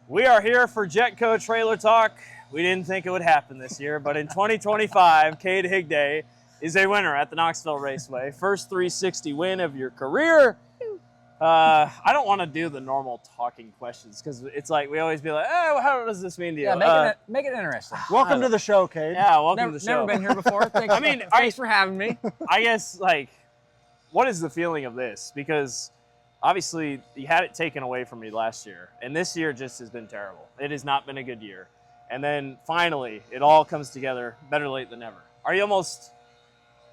We are here for Jetco Trailer Talk. We didn't think it would happen this year, but in 2025, Kade Higday is a winner at the Knoxville Raceway. First 360 win of your career. I don't want to do the normal talking questions because it's like we always be like, oh, how does this mean to you? Yeah, make it interesting. Welcome to the show, Kade. Yeah, welcome to the show. Never been here before. Thanks for having me. I guess, like, what is the feeling of this? Because obviously you had it taken away from you last year, and this year just has been terrible. It has not been a good year. And then finally, it all comes together, better late than never. Are you almost,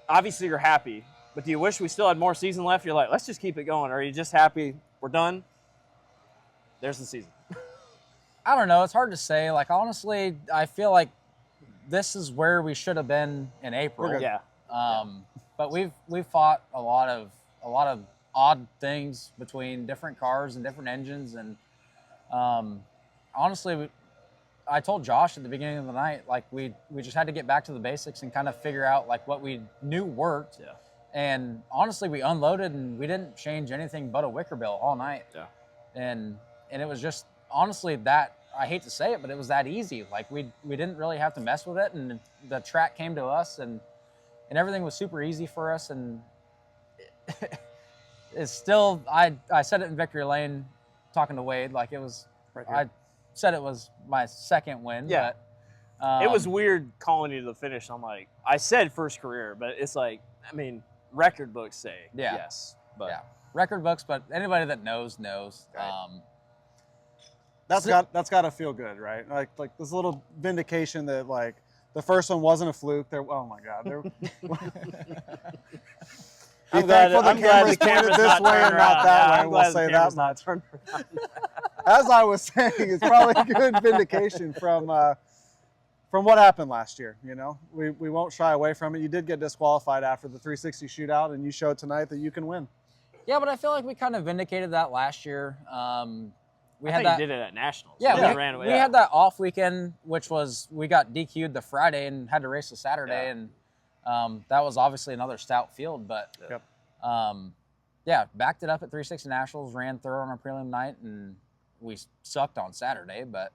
obviously you're happy, but do you wish we still had more season left? You're like, let's just keep it going. Or are you just happy we're done? There's the season. I don't know. It's hard to say. Like, honestly, I feel like this is where we should have been in April. Yeah. But we've fought a lot of odd things between different cars and different engines, and honestly, I told Josh at the beginning of the night, like we just had to get back to the basics and kind of figure out like what we knew worked. Yeah. And honestly, we unloaded and we didn't change anything but a wicker bill all night. Yeah. And it was just honestly that, I hate to say it, but it was that easy. Like we didn't really have to mess with it, and the track came to us, and everything was super easy for us. And it's still, I said it in victory lane talking to Wade, like it was, Right here. I said it was my second win. Yeah. But, It was weird calling you to the finish. I'm like, I said first career, but it's like, I mean, record books say yes. But yeah, record books, but anybody that knows. Right. That's got to feel good, right? Like this little vindication that like the first one wasn't a fluke. There, oh my God. I'm glad the camera's pointed this way and not that way. We'll say that much. As I was saying, it's probably good vindication from what happened last year. You know, we won't shy away from it. You did get disqualified after the 360 shootout, and you showed tonight that you can win. Yeah, but I feel like we kind of vindicated that last year. We did it at Nationals. Yeah, we had that off weekend, which was we got DQ'd the Friday and had to race the Saturday, and that was obviously another stout field. But yeah, backed it up at 360 Nationals, ran third on our prelim night, and we sucked on Saturday. But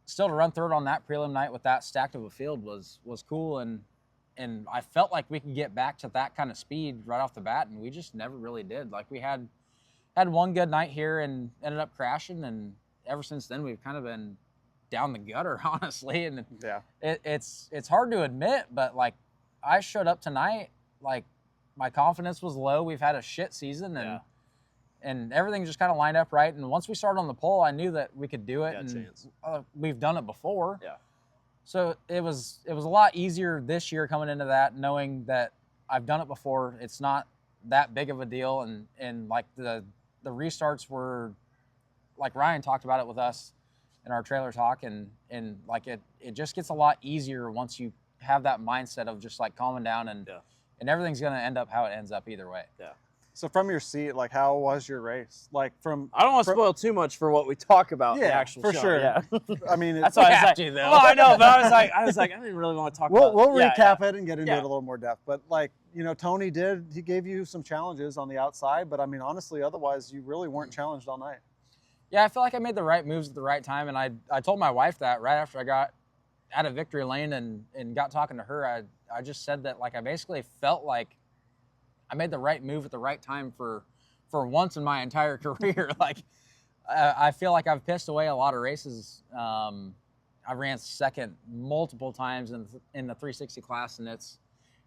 still, to run third on that prelim night with that stacked of a field was cool, and I felt like we could get back to that kind of speed right off the bat, and we just never really did. Like we had one good night here and ended up crashing, and ever since then we've kind of been down the gutter, honestly. And it's hard to admit, but like I showed up tonight, like my confidence was low. We've had a shit season, and everything just kind of lined up right. And once we started on the pole, I knew that we could do it, and we've done it before. Yeah. So it was a lot easier this year coming into that, knowing that I've done it before. It's not that big of a deal, and like the restarts were, like Ryan talked about it with us in our trailer talk, and like it just gets a lot easier once you have that mindset of just like calming down, and everything's gonna end up how it ends up either way. Yeah. So from your seat, like how was your race? Like I don't want to spoil too much for what we talk about in the actual show. Sure. Yeah. I mean, that's why I was like, well, I know, but I was like, I didn't really want to talk about. We'll recap it and get into it a little more depth. But like, you know, Tony he gave you some challenges on the outside, but I mean, honestly, otherwise you really weren't challenged all night. Yeah, I feel like I made the right moves at the right time, and I told my wife that right after I got out of victory lane and got talking to her. I just said that like I basically felt like I made the right move at the right time for once in my entire career. Like I feel like I've pissed away a lot of races. I ran second multiple times in the 360 class, and it's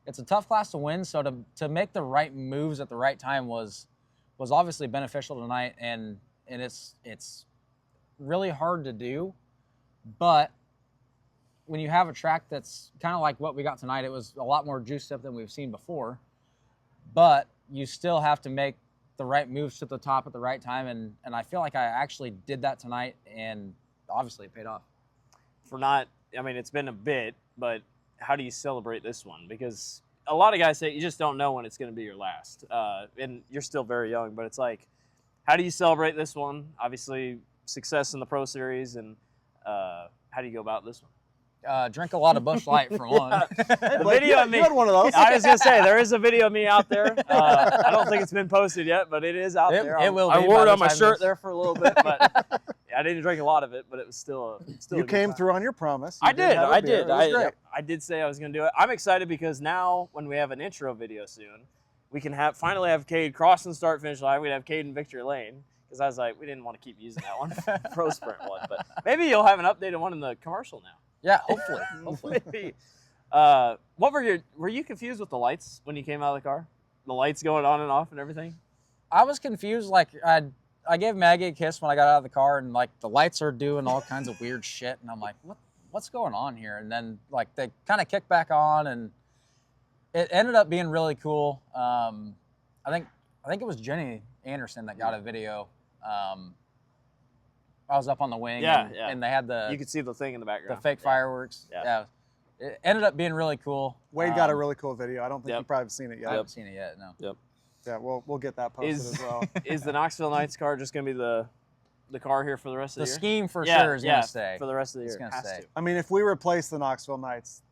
a tough class to win. So to make the right moves at the right time was obviously beneficial tonight, and it's really hard to do. But when you have a track that's kind of like what we got tonight, it was a lot more juiced up than we've seen before. But you still have to make the right moves to the top at the right time, and I feel like I actually did that tonight, and obviously it paid off. I mean, it's been a bit, but how do you celebrate this one? Because a lot of guys say you just don't know when it's going to be your last, and you're still very young, but it's like, how do you celebrate this one? Obviously, success in the Pro Series, and how do you go about this one? Drink a lot of Busch Light for one. The video of me. You had one of those. I was gonna say there is a video of me out there. I don't think it's been posted yet, but it is out there. It will. I wore it on my shirt there for a little bit, but I didn't drink a lot of it, but it was still You came through on your promise. I did. I did. I did say I was going to do it. I'm excited because now when we have an intro video soon, we can finally have Kade crossing the start finish line. We'd have Kade in victory lane. Because I was like, we didn't want to keep using that one, Pro Sprint one. But maybe you'll have an updated one in the commercial now. Yeah, hopefully. Hopefully. Maybe. What were you confused with the lights when you came out of the car? The lights going on and off and everything? I was confused. Like, I gave Maggie a kiss when I got out of the car, and like the lights are doing all kinds of weird shit. And I'm like, what's going on here? And then like they kind of kicked back on, and it ended up being really cool. I think it was Jenny Anderson that got a video. I was up on the wing, and they had you could see the thing in the background, the fake fireworks. Yeah, it ended up being really cool. Wade got a really cool video. I don't think you've probably seen it yet. I haven't seen it yet. No. Yep. Yeah, we'll get that posted as well. Is the Knoxville Knights car just going to be the car here for the rest of the year? The scheme for sure is going to stay for the rest of the year. It's going to stay. I mean, if we replace the Knoxville Knights,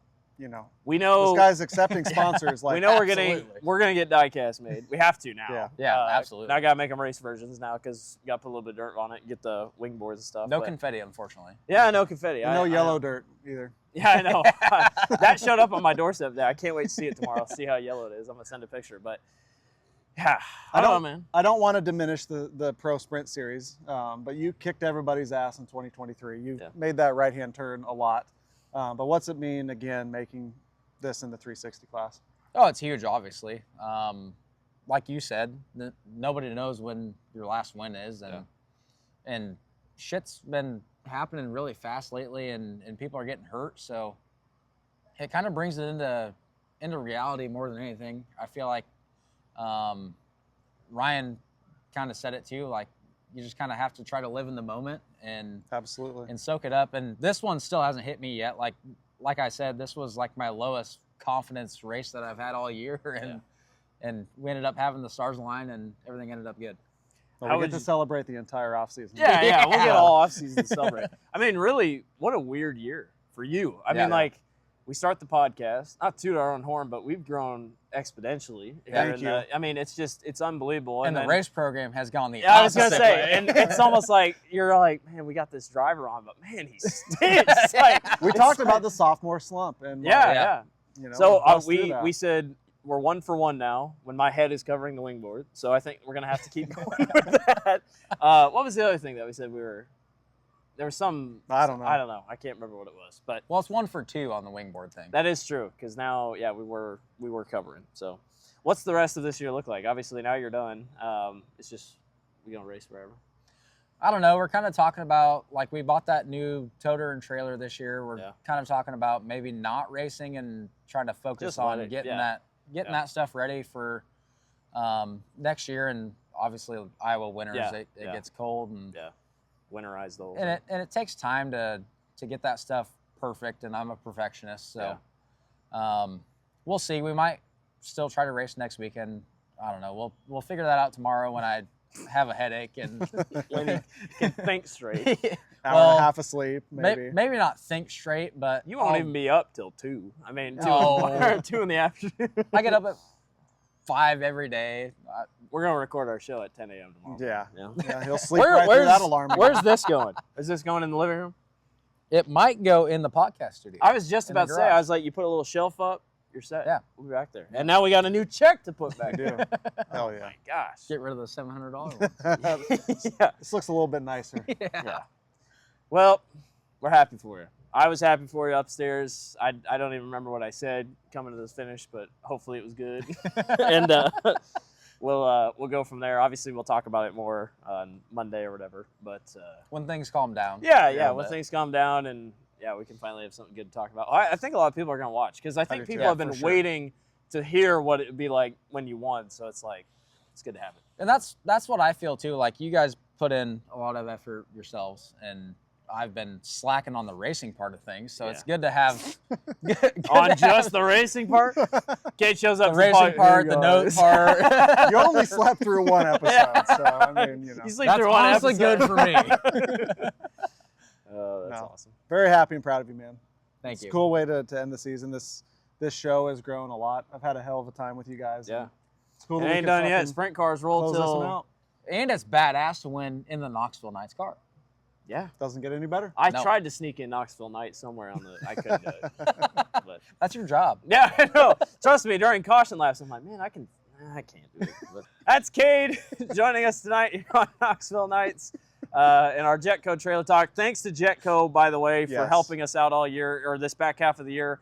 we know this guy's accepting sponsors. Like, we know we're gonna get diecast made. We have to now. Yeah, absolutely. Now I gotta make them race versions now because got to put a little bit of dirt on it and get the wing boards and stuff. No confetti, unfortunately. Yeah, no confetti. No yellow dirt either. Yeah, I know. That showed up on my doorstep there. I can't wait to see it tomorrow. See how yellow it is. I'm gonna send a picture, but yeah, I don't know, man. I don't want to diminish the Pro Sprint series, but you kicked everybody's ass in 2023. You made that right-hand turn a lot. But what's it mean, again, making this in the 360 class? Oh, it's huge, obviously. Like you said, nobody knows when your last win is, and shit's been happening really fast lately, and people are getting hurt, so it kind of brings it into reality more than anything. I feel like Ryan kind of said it too, like you just kind of have to try to live in the moment and absolutely and soak it up. And this one still hasn't hit me yet. Like I said, this was like my lowest confidence race that I've had all year, and we ended up having the stars align, and everything ended up good. Well, we get to celebrate the entire offseason. Yeah, we'll get all offseason to celebrate. I mean, really, what a weird year for you. I mean, like, we start the podcast, not toot our own horn, but we've grown exponentially. Thank you. I mean, it's unbelievable. And the race program has gone the I was opposite going to say, way. and it's almost like, you're like, man, we got this driver on, but man, he stinks. We talked about the sophomore slump. And So we said, we're 1 for 1 now when my head is covering the wingboard. So I think we're going to have to keep going with that. What was the other thing that we said there was some, I don't know. I can't remember what it was, but well, it's 1 for 2 on the wingboard thing. that is true because now, we were covering. So, what's the rest of this year look like? Obviously, now you're done. It's just we gonna race forever. I don't know. We're kind of talking about like we bought that new toter and trailer this year. We're kind of talking about maybe not racing and trying to focus on getting that stuff ready for next year. And obviously, Iowa winters it gets cold and winterize the whole thing. And it takes time to get that stuff perfect, and I'm a perfectionist, so we'll see. We might still try to race next weekend. I don't know. We'll figure that out tomorrow when I have a headache and when you can think straight. Hour and a half of sleep, maybe. Maybe not think straight, but you won't even be up till 2. I mean, 2 in the afternoon. I get up at 5 every day. We're gonna record our show at 10 a.m. tomorrow. Yeah, he'll sleep right through that alarm. Where's this going? Is this going in the living room? It might go in the podcast studio. I was just about to say, I was like, you put a little shelf up, you're set. Yeah. We'll be back there. And now we got a new check to put back there. Hell yeah. Oh my gosh. Get rid of the $700 ones. This looks a little bit nicer. Yeah. Well, we're happy for you. I was happy for you upstairs. I don't even remember what I said coming to this finish, but hopefully it was good. And we'll go from there. Obviously, we'll talk about it more on Monday or whatever. But when things calm down. Yeah. When things calm down, and we can finally have something good to talk about. I think a lot of people are going to watch because I think people have been waiting to hear what it would be like when you won. So it's like it's good to have it. And that's what I feel too. Like you guys put in a lot of effort yourselves, and I've been slacking on the racing part of things, so it's good to have on just the racing part. Kate shows up the racing part, the note part. You only slept through 1 episode, so I mean, you sleep through 1 honestly episode. Good for me. That's awesome. Very happy and proud of you, man. Thank It's you. a cool way to end the season. This show has grown a lot. I've had a hell of a time with you guys. Yeah. It's cool It ain't done yet. Sprint cars roll till. And it's badass to win in the Knoxville Knights car. Yeah. Doesn't get any better. I tried to sneak in Knoxville night somewhere on the. I couldn't do it. But, That's your job. yeah, I know. Trust me, during caution laps, I'm like, man, I can't do it. But that's Kade joining us tonight here on Knoxville Nights in our Jetco Trailer Talk. Thanks to Jetco, by the way, for helping us out all year, or this back half of the year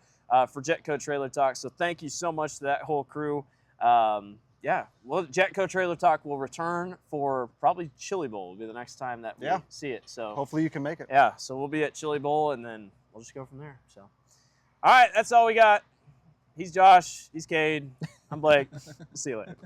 for Jetco Trailer Talk. So thank you so much to that whole crew. Yeah, well, Jetco Trailer Talk will return for probably Chili Bowl will be the next time that we see it. So hopefully you can make it. Yeah, so we'll be at Chili Bowl, and then we'll just go from there. So, all right, that's all we got. He's Josh. He's Kade. I'm Blake. We'll see you later.